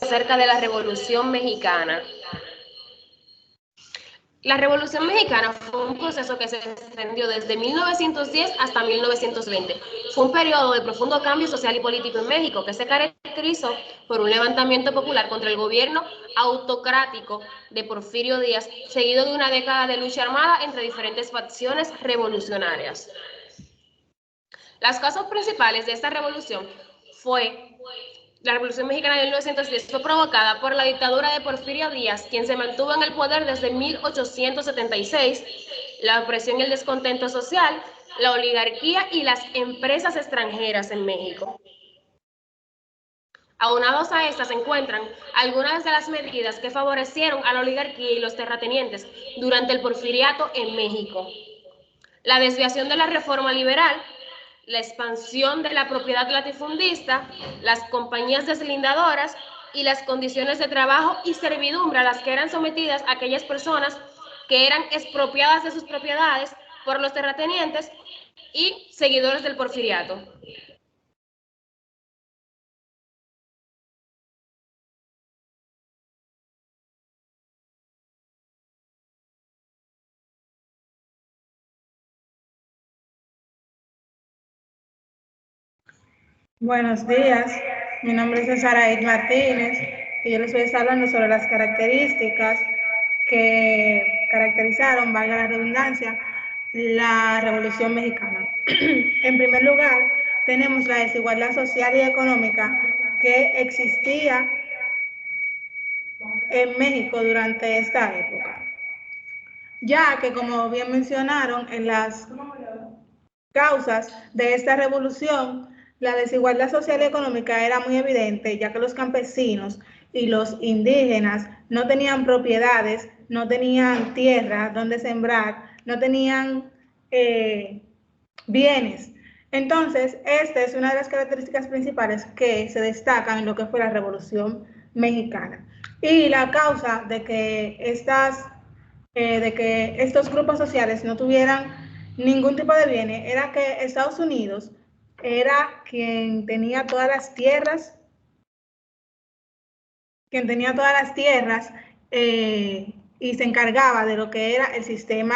acerca de la Revolución Mexicana. La Revolución Mexicana fue un proceso que se extendió desde 1910 hasta 1920. Fue un periodo de profundo cambio social y político en México que se caracterizó por un levantamiento popular contra el gobierno autocrático de Porfirio Díaz, seguido de una década de lucha armada entre diferentes facciones revolucionarias. Las causas principales de esta revolución la Revolución Mexicana de 1910 fue provocada por la dictadura de Porfirio Díaz, quien se mantuvo en el poder desde 1876, la opresión y el descontento social, la oligarquía y las empresas extranjeras en México. Aunados a estas se encuentran algunas de las medidas que favorecieron a la oligarquía y los terratenientes durante el porfiriato en México. La desviación de la reforma liberal, la expansión de la propiedad latifundista, las compañías deslindadoras y las condiciones de trabajo y servidumbre a las que eran sometidas aquellas personas que eran expropiadas de sus propiedades por los terratenientes y seguidores del porfiriato. Buenos días, mi nombre es Saraid Martínez y yo les voy a estar hablando sobre las características que caracterizaron, valga la redundancia, la Revolución Mexicana. En primer lugar, tenemos la desigualdad social y económica que existía en México durante esta época, ya que, como bien mencionaron, en las causas de esta revolución, la desigualdad social y económica era muy evidente, ya que los campesinos y los indígenas no tenían propiedades, no tenían tierra donde sembrar, no tenían bienes. Entonces, esta es una de las características principales que se destacan en lo que fue la Revolución Mexicana. Y la causa de que estos grupos sociales no tuvieran ningún tipo de bienes era que Estados Unidos era quien tenía todas las tierras, y se encargaba de lo que era el sistema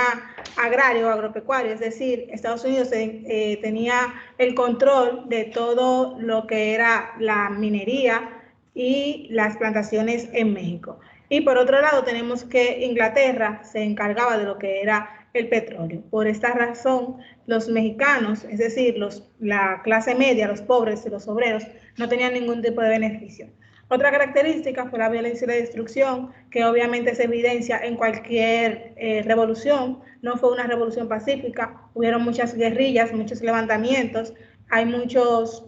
agrario o agropecuario, es decir, Estados Unidos tenía el control de todo lo que era la minería y las plantaciones en México. Y por otro lado tenemos que Inglaterra se encargaba de lo que era el petróleo. Por esta razón, los mexicanos, es decir, la clase media, los pobres y los obreros, no tenían ningún tipo de beneficio. Otra característica fue la violencia y la destrucción, que obviamente se evidencia en cualquier revolución. No fue una revolución pacífica, hubieron muchas guerrillas, muchos levantamientos, hay muchos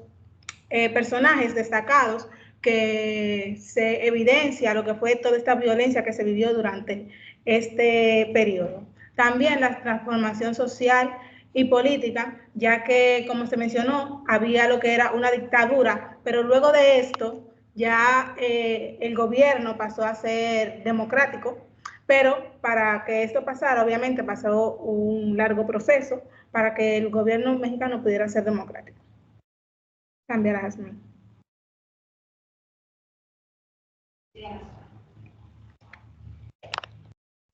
personajes destacados que se evidencia lo que fue toda esta violencia que se vivió durante este periodo. También la transformación social y política, ya que, como se mencionó, había lo que era una dictadura, pero luego de esto ya el gobierno pasó a ser democrático, pero para que esto pasara, obviamente pasó un largo proceso para que el gobierno mexicano pudiera ser democrático. Cambiar a Jasmine.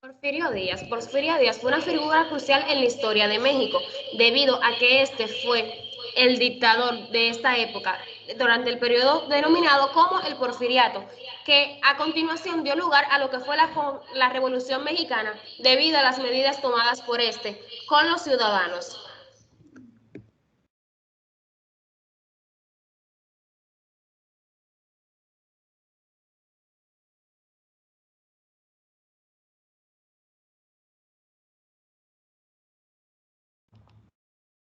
Porfirio Díaz fue una figura crucial en la historia de México, debido a que este fue el dictador de esta época, durante el periodo denominado como el Porfiriato, que a continuación dio lugar a lo que fue la Revolución Mexicana, debido a las medidas tomadas por este con los ciudadanos.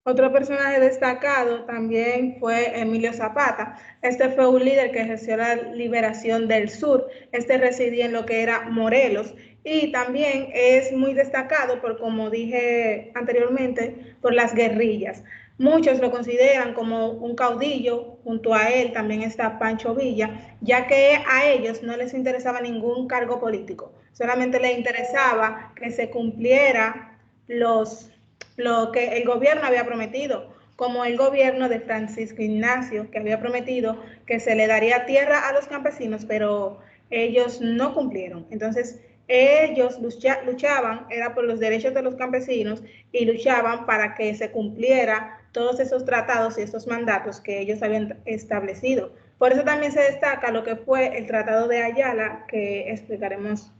Otro personaje destacado también fue Emilio Zapata. Este fue un líder que ejerció la liberación del sur. Este residía en lo que era Morelos y también es muy destacado por, como dije anteriormente, por las guerrillas. Muchos lo consideran como un caudillo, junto a él también está Pancho Villa, ya que a ellos no les interesaba ningún cargo político, solamente les interesaba que se cumpliera lo que el gobierno había prometido, como el gobierno de Francisco Ignacio, que había prometido que se le daría tierra a los campesinos, pero ellos no cumplieron. Entonces, ellos luchaban, era por los derechos de los campesinos y luchaban para que se cumpliera todos esos tratados y esos mandatos que ellos habían establecido. Por eso también se destaca lo que fue el Tratado de Ayala, que explicaremos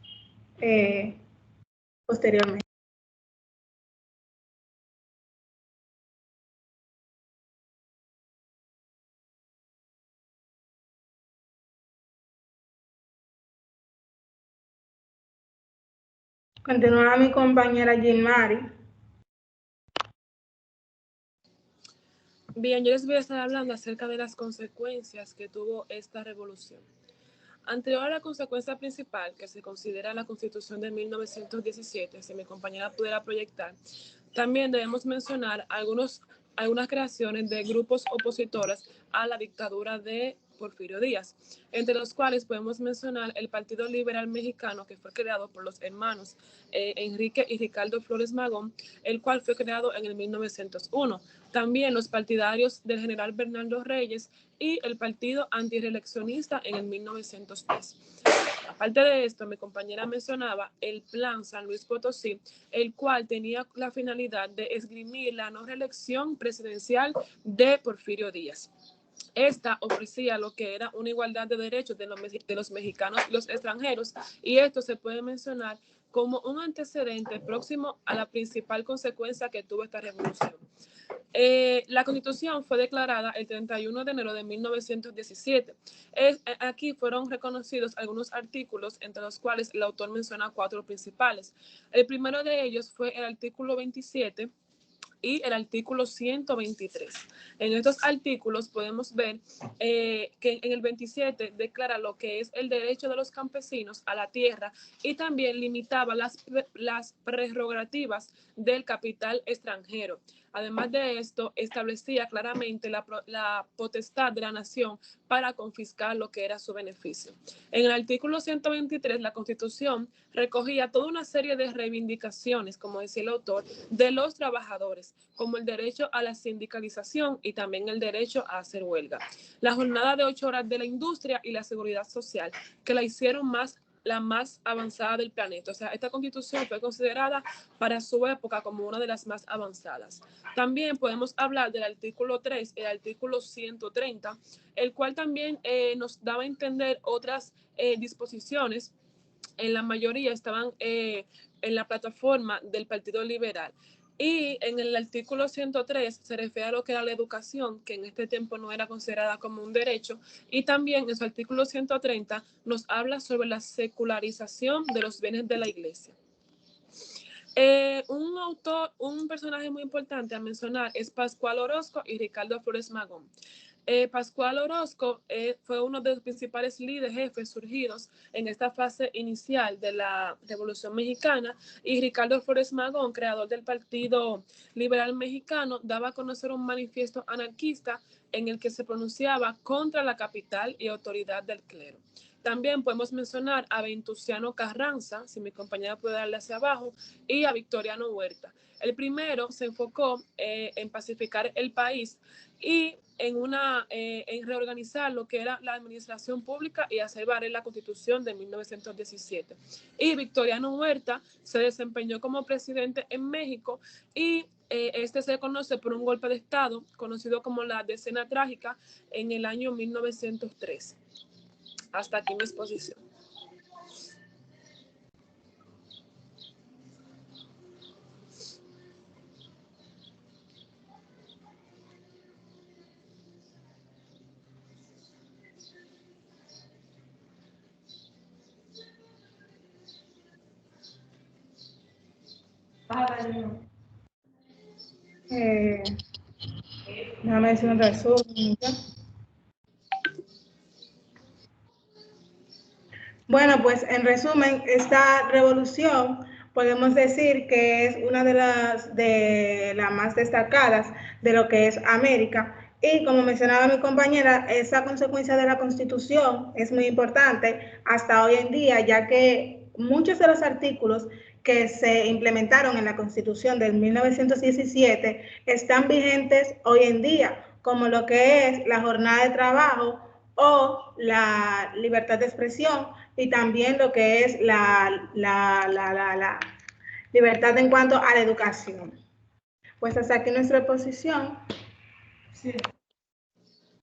posteriormente. Continúa mi compañera Jean-Marie. Bien, yo les voy a estar hablando acerca de las consecuencias que tuvo esta revolución. Anterior a la consecuencia principal, que se considera la Constitución de 1917, si mi compañera pudiera proyectar, también debemos mencionar algunas creaciones de grupos opositores a la dictadura de Porfirio Díaz, entre los cuales podemos mencionar el Partido Liberal Mexicano, que fue creado por los hermanos Enrique y Ricardo Flores Magón, el cual fue creado en el 1901. También los partidarios del general Bernardo Reyes y el Partido Antireeleccionista en el 1910. Aparte de esto, mi compañera mencionaba el Plan San Luis Potosí, el cual tenía la finalidad de esgrimir la no reelección presidencial de Porfirio Díaz. Esta ofrecía lo que era una igualdad de derechos de los mexicanos y los extranjeros, y esto se puede mencionar como un antecedente próximo a la principal consecuencia que tuvo esta revolución. La Constitución fue declarada el 31 de enero de 1917. Aquí fueron reconocidos algunos artículos, entre los cuales el autor menciona 4 principales. El primero de ellos fue el artículo 27 y el artículo 123. En estos artículos podemos ver que en el 27 declara lo que es el derecho de los campesinos a la tierra y también limitaba las prerrogativas del capital extranjero. Además de esto, establecía claramente la potestad de la nación para confiscar lo que era su beneficio. En el artículo 123, la Constitución recogía toda una serie de reivindicaciones, como decía el autor, de los trabajadores, como el derecho a la sindicalización y también el derecho a hacer huelga. La jornada de 8 horas de la industria y la seguridad social, que la hicieron la más avanzada del planeta. O sea, esta constitución fue considerada para su época como una de las más avanzadas. También podemos hablar del artículo 3, el artículo 130, el cual también nos daba a entender otras disposiciones. En la mayoría estaban en la plataforma del Partido Liberal. Y en el artículo 103 se refiere a lo que era la educación, que en este tiempo no era considerada como un derecho. Y también en su artículo 130 nos habla sobre la secularización de los bienes de la iglesia. Un personaje muy importante a mencionar es Pascual Orozco y Ricardo Flores Magón. Pascual Orozco fue uno de los principales líderes, jefes surgidos en esta fase inicial de la Revolución Mexicana, y Ricardo Flores Magón, creador del Partido Liberal Mexicano, daba a conocer un manifiesto anarquista en el que se pronunciaba contra la capital y autoridad del clero. También podemos mencionar a Ventusiano Carranza, si mi compañera puede darle hacia abajo, y a Victoriano Huerta. El primero se enfocó en pacificar el país y en reorganizar lo que era la administración pública y hacer valer la Constitución de 1917. Y Victoriano Huerta se desempeñó como presidente en México y este se conoce por un golpe de Estado conocido como la Decena Trágica en el año 1913. Hasta aquí mi exposición. Déjame decir un resumen. Bueno, pues en resumen, esta revolución podemos decir que es una de las más destacadas de lo que es América. Y como mencionaba mi compañera, esa consecuencia de la Constitución es muy importante hasta hoy en día, ya que muchos de los artículos que se implementaron en la Constitución del 1917 están vigentes hoy en día, como lo que es la jornada de trabajo o la libertad de expresión, y también lo que es la libertad en cuanto a la educación. Pues hasta aquí nuestra exposición. Sí.